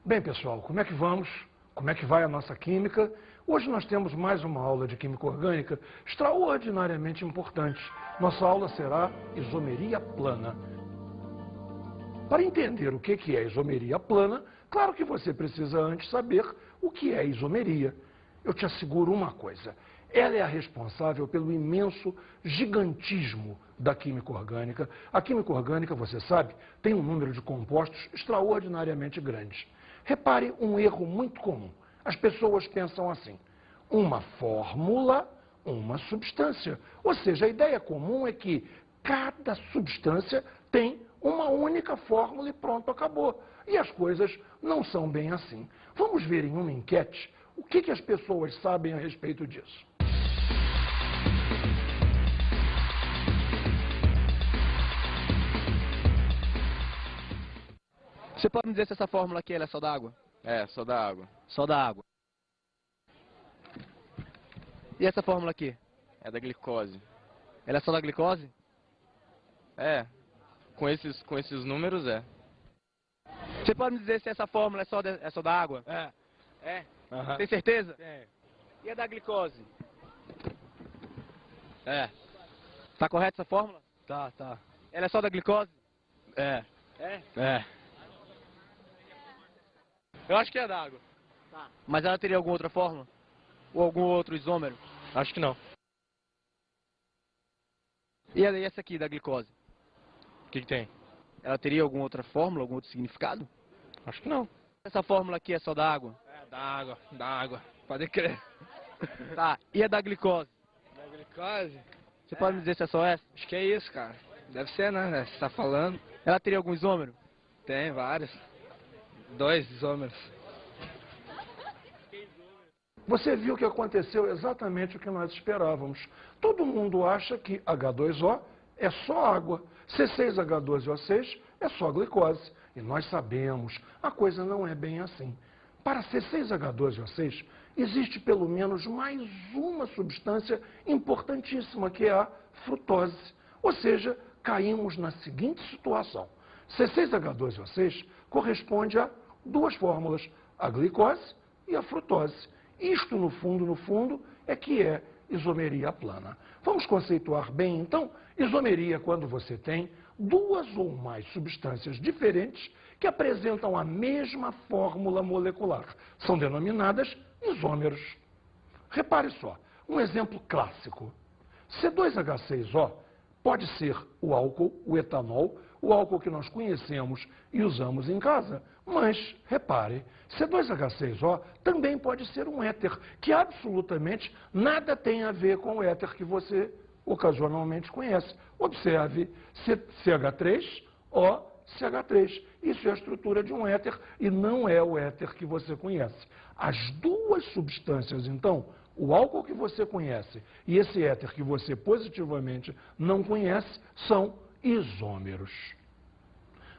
Bem, pessoal, como é que vamos? Como é que vai a nossa química? Hoje nós temos mais uma aula de química orgânica extraordinariamente importante. Nossa aula será isomeria plana. Para entender o que é isomeria plana, claro que você precisa antes saber o que é isomeria. Eu te asseguro uma coisa, ela é a responsável pelo imenso gigantismo da química orgânica. A química orgânica, você sabe, tem um número de compostos extraordinariamente grande. Repare um erro muito comum. As pessoas pensam assim, uma fórmula, uma substância. Ou seja, a ideia comum é que cada substância tem uma única fórmula e pronto, acabou. E as coisas não são bem assim. Vamos ver em uma enquete o que as pessoas sabem a respeito disso. Você pode me dizer se essa fórmula aqui ela é só da água? É, só da água. Só da água. E essa fórmula aqui? É da glicose. Ela é só da glicose? É, com esses números é. Você pode me dizer se essa fórmula é só da água? É. É? Aham. Tem certeza? Tem. E a da glicose? É. Tá correta essa fórmula? Tá. Ela é só da glicose? É. É. É. Eu acho que é da água. Tá. Mas ela teria alguma outra fórmula? Ou algum outro isômero? Acho que não. E essa aqui da glicose? O que tem? Ela teria alguma outra fórmula, algum outro significado? Acho que não. Essa fórmula aqui é só da água? É, da água. Pode crer. Tá. E a da glicose? Da glicose? Você pode me dizer se é só essa? Acho que é isso, cara. Deve ser, né? Você tá falando. Ela teria algum isômero? Tem vários. 2 isômeros. Você viu que aconteceu exatamente o que nós esperávamos. Todo mundo acha que H2O é só água, C6H12O6 é só glicose. E nós sabemos, a coisa não é bem assim. Para C6H12O6, existe pelo menos mais uma substância importantíssima, que é a frutose. Ou seja, caímos na seguinte situação. C6H12O6 corresponde a duas fórmulas, a glicose e a frutose. Isto, no fundo, é que é isomeria plana. Vamos conceituar bem, então, isomeria quando você tem duas ou mais substâncias diferentes que apresentam a mesma fórmula molecular. São denominadas isômeros. Repare só, um exemplo clássico. C2H6O pode ser o álcool, o etanol, o álcool que nós conhecemos e usamos em casa. Mas, repare, C2H6O também pode ser um éter, que absolutamente nada tem a ver com o éter que você ocasionalmente conhece. Observe, CH3O, CH3. Isso é a estrutura de um éter e não é o éter que você conhece. As duas substâncias, então, o álcool que você conhece e esse éter que você positivamente não conhece, são isômeros.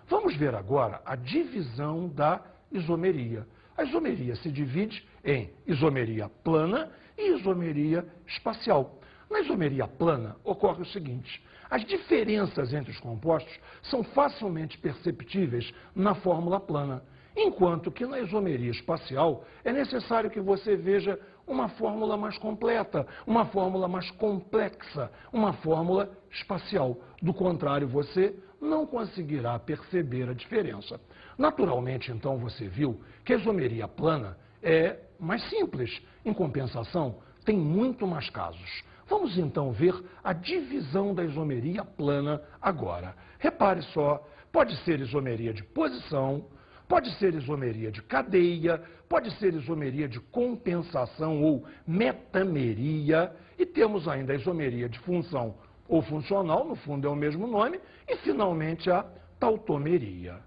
Vamos ver agora a divisão da isomeria. A isomeria se divide em isomeria plana e isomeria espacial. Na isomeria plana ocorre o seguinte: as diferenças entre os compostos são facilmente perceptíveis na fórmula plana, enquanto que na isomeria espacial é necessário que você veja uma fórmula mais completa, uma fórmula mais complexa, uma fórmula espacial. Do contrário, você não conseguirá perceber a diferença. Naturalmente, então, você viu que a isomeria plana é mais simples. Em compensação, tem muito mais casos. Vamos então ver a divisão da isomeria plana agora. Repare só, pode ser isomeria de posição, pode ser isomeria de cadeia, pode ser isomeria de compensação ou metameria, e temos ainda a isomeria de função ou funcional, no fundo é o mesmo nome, e finalmente a tautomeria.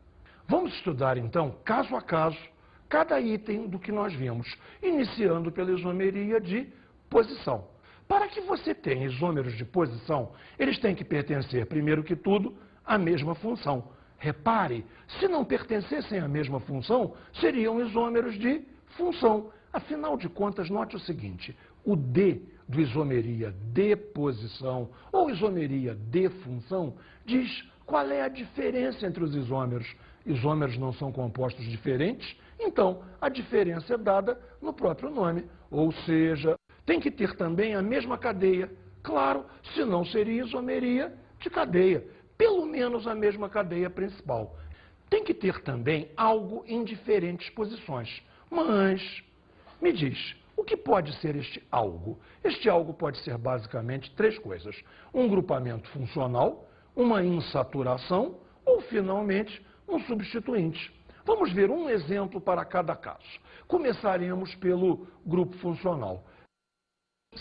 Vamos estudar então, caso a caso, cada item do que nós vimos, iniciando pela isomeria de posição. Para que você tenha isômeros de posição, eles têm que pertencer, primeiro que tudo, à mesma função. Repare, se não pertencessem à mesma função, seriam isômeros de função. Afinal de contas, note o seguinte, o D do isomeria de posição ou isomeria de função diz qual é a diferença entre os isômeros. Isômeros não são compostos diferentes, Então, a diferença é dada no próprio nome, ou seja, tem que ter também a mesma cadeia. Claro, senão seria isomeria de cadeia, pelo menos a mesma cadeia principal. Tem que ter também algo em diferentes posições. Mas, me diz, o que pode ser este algo? Este algo pode ser basicamente três coisas: um grupamento funcional, uma insaturação ou, finalmente, um substituinte. Vamos ver um exemplo para cada caso. Começaremos pelo grupo funcional.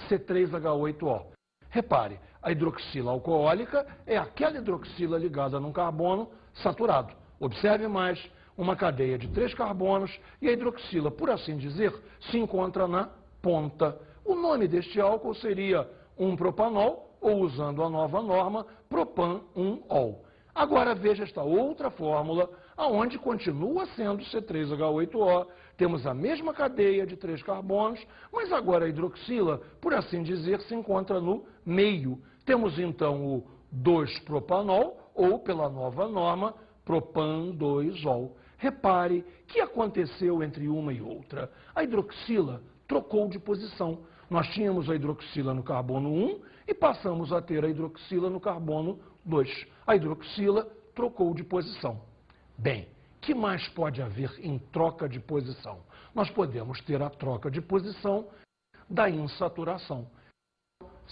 C3H8O. Repare, a hidroxila alcoólica é aquela hidroxila ligada num carbono saturado. Observe mais, uma cadeia de 3 carbonos e a hidroxila, por assim dizer, se encontra na ponta. O nome deste álcool seria 1-propanol, ou usando a nova norma, propan-1-ol. Agora veja esta outra fórmula, aonde continua sendo C3H8O, temos a mesma cadeia de 3 carbonos, mas agora a hidroxila, por assim dizer, se encontra no meio. Temos então o 2-propanol, ou pela nova norma, propan-2-ol. Repare que aconteceu entre uma e outra. A hidroxila trocou de posição. Nós tínhamos a hidroxila no carbono 1 e passamos a ter a hidroxila no carbono 2. A hidroxila trocou de posição. Bem, que mais pode haver em troca de posição? Nós podemos ter a troca de posição da insaturação.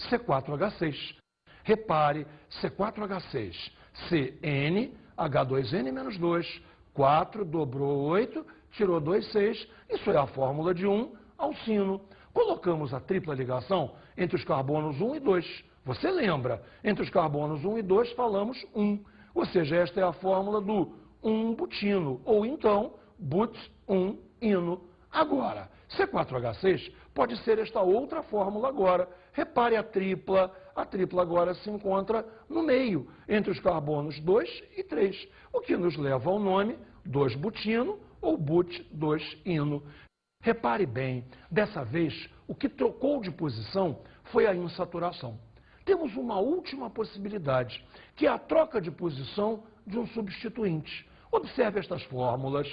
C4H6. Repare, C4H6, CN, H2N-2, 4, dobrou 8, tirou 2, 6. Isso é a fórmula de 1-alcino. Colocamos a tripla ligação entre os carbonos 1 e 2. Você lembra, entre os carbonos 1 e 2 falamos 1. Ou seja, esta é a fórmula do 1-butino, ou então but-1-ino. Agora, C4H6 pode ser esta outra fórmula agora. Repare a tripla agora se encontra no meio, entre os carbonos 2 e 3, o que nos leva ao nome 2-butino ou but-2-ino. Repare bem, dessa vez, o que trocou de posição foi a insaturação. Temos uma última possibilidade, que é a troca de posição de um substituinte. Observe estas fórmulas,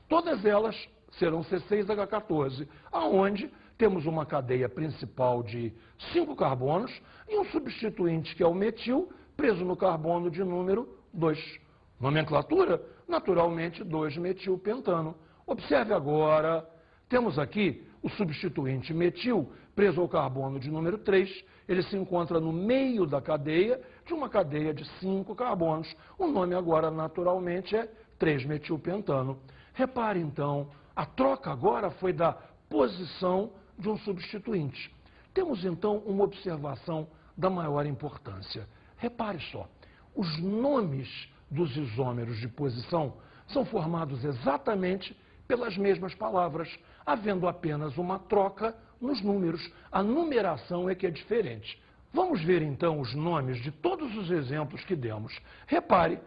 todas elas serão C6H14, aonde temos uma cadeia principal de 5 carbonos e um substituinte que é o metil, preso no carbono de número 2. Nomenclatura? Naturalmente 2-metilpentano. Observe agora, temos aqui o substituinte metil, preso ao carbono de número 3, ele se encontra no meio da cadeia de uma cadeia de 5 carbonos. O nome agora, naturalmente, é 3-metilpentano. Repare, então, a troca agora foi da posição de um substituinte. Temos, então, uma observação da maior importância. Repare só, os nomes dos isômeros de posição são formados exatamente pelas mesmas palavras, havendo apenas uma troca nos números. A numeração é que é diferente. Vamos ver, então, os nomes de todos os exemplos que demos. Repare,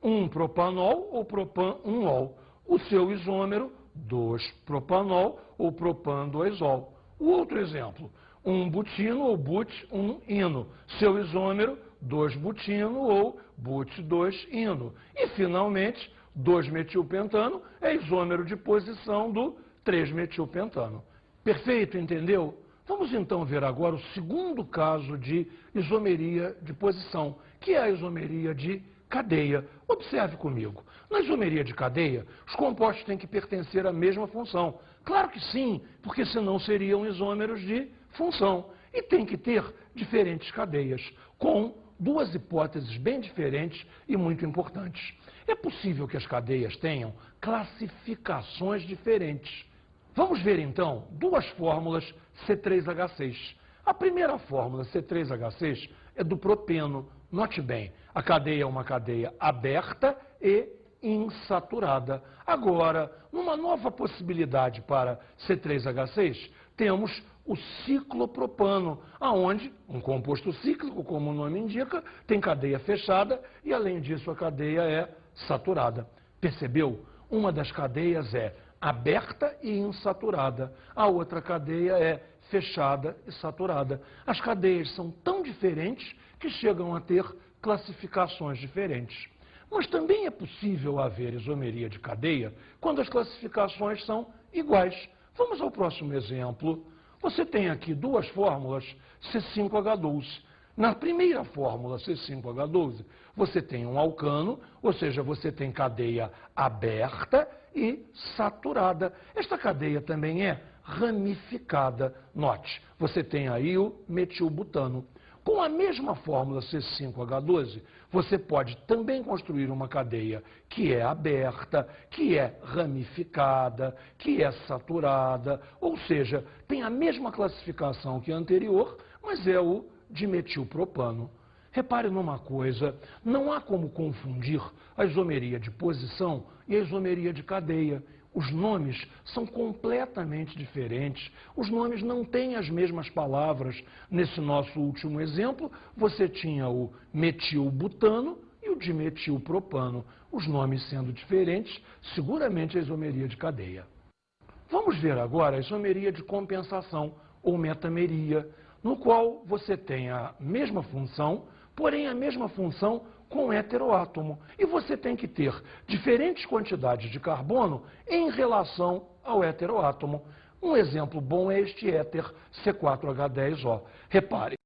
1-propanol ou propan-1-ol. O seu isômero, 2-propanol ou propan-2-ol. O outro exemplo, 1-butino ou but-1-ino. Seu isômero, 2-butino ou but-2-ino. E, finalmente, 2-metilpentano é isômero de posição do 3-metilpentano. Perfeito, entendeu? Vamos então ver agora o segundo caso de isomeria de posição, que é a isomeria de cadeia. Observe comigo. Na isomeria de cadeia, os compostos têm que pertencer à mesma função. Claro que sim, porque senão seriam isômeros de função. E tem que ter diferentes cadeias, com duas hipóteses bem diferentes e muito importantes. É possível que as cadeias tenham classificações diferentes. Vamos ver, então, duas fórmulas C3H6. A primeira fórmula, C3H6, é do propeno. Note bem, a cadeia é uma cadeia aberta e insaturada. Agora, numa nova possibilidade para C3H6, temos o ciclopropano, aonde um composto cíclico, como o nome indica, tem cadeia fechada e, além disso, a cadeia é saturada. Percebeu? Uma das cadeias é aberta e insaturada. A outra cadeia é fechada e saturada. As cadeias são tão diferentes que chegam a ter classificações diferentes. Mas também é possível haver isomeria de cadeia quando as classificações são iguais. Vamos ao próximo exemplo. Você tem aqui duas fórmulas C5H12. Na primeira fórmula, C5H12, você tem um alcano, ou seja, você tem cadeia aberta e saturada. Esta cadeia também é ramificada. Note, você tem aí o metilbutano. Com a mesma fórmula C5H12, você pode também construir uma cadeia que é aberta, que é ramificada, que é saturada, ou seja, tem a mesma classificação que a anterior, mas é o dimetilpropano. Repare numa coisa, não há como confundir a isomeria de posição e a isomeria de cadeia. Os nomes são completamente diferentes. Os nomes não têm as mesmas palavras. Nesse nosso último exemplo, você tinha o metilbutano e o dimetilpropano. Os nomes sendo diferentes, seguramente a isomeria de cadeia. Vamos ver agora a isomeria de compensação ou metameria, no qual você tem a mesma função, porém a mesma função com heteroátomo. E você tem que ter diferentes quantidades de carbono em relação ao heteroátomo. Um exemplo bom é este éter C4H10O. Repare,